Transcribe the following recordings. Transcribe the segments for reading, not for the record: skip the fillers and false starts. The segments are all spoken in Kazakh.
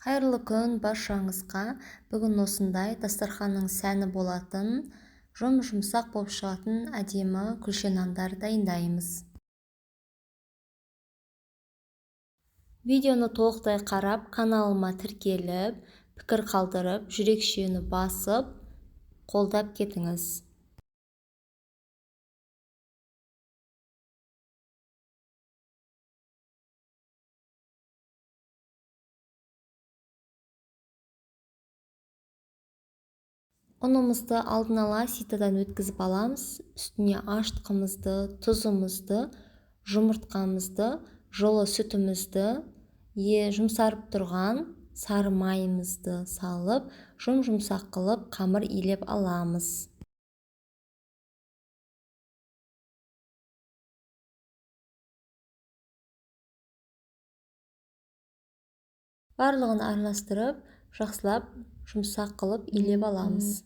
Қайырлы күн баршаңызға. Бүгін осындай дастарханның сәні болатын, жұмсақ болып шығатын әдемі күлше нандар дайындаймыз. Видеоны толықтай қарап, каналыма тіркеліп, пікір қалдырып, жүрекшені басып, қолдап кетіңіз. Ұнымызды алдын ала ситадан өткізіп аламыз. Үстіне ашытқымызды, тұзымызды, жұмыртқамызды, жылы сүтімізді, жұмсарып тұрған сары майымызды салып, жұмсақ қылып қамыр илеп аламыз. Барлығын араластырып, жақсылап жұмсақ қылып илеп аламыз.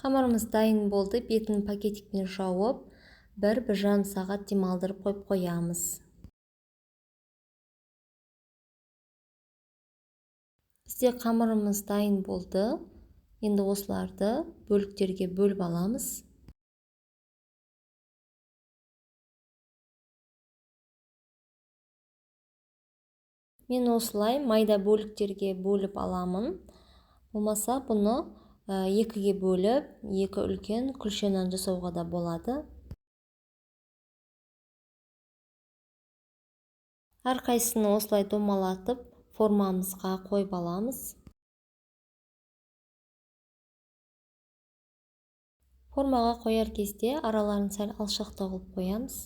Қамырымыз дайын болды. Бетін пакетикпен жауып, 1-1,5 сағат демалдырып қойып қоямыз. Бізде қамырымыз дайын болды. Енді осыларды бөліктерге бөліп аламыз. Мен осылай майда бөліктерге бөліп аламын. Болмаса бұны екіге бөліп, 2 үлкен күлше нан жасауға да болады. Әрқайсысын осылай домалатып, формамызға қойып аламыз. Формаға қояр кезде араларын сәл алшақтау қылып қоямыз.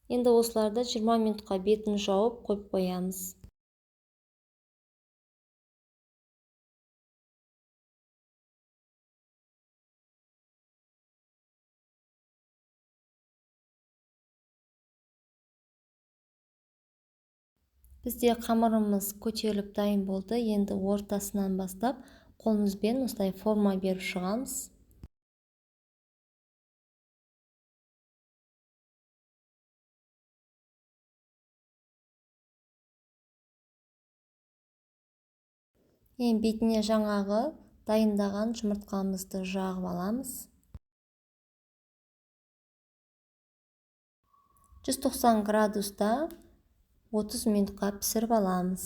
Енді осыларды 20 минутқа бетін жауып қойып қоямыз. Бізде қамырымыз көтеріліп дайын болды. Енді ортасынан бастап қолымызбен осылай форма беріп шығамыз. Бетіне жаңағы дайындаған жұмыртқамызды жағып аламыз. 190 градуста 30 минутқа пісіріп аламыз.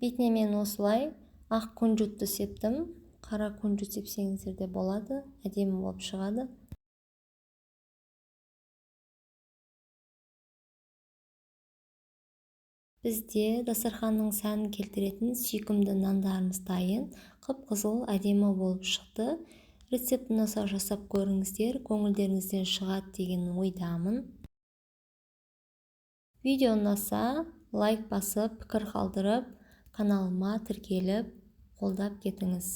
Бетіне мен осылай ақ күнжутты септім. Қара күнжут сепсеңіздер де болады. Әдемі болып шығады. Бізде дастарханның сәнін келтіретін сүйкімді нандарымыз дайын. Қып-қызыл әдемі болып шықты. Рецептін осылай жасап көріңіздер, көңілдеріңізден шығады деген ойдамын. Видео ұнаса, лайк басып, пікір қалдырып, каналыма тіркеліп, қолдап кетіңіз.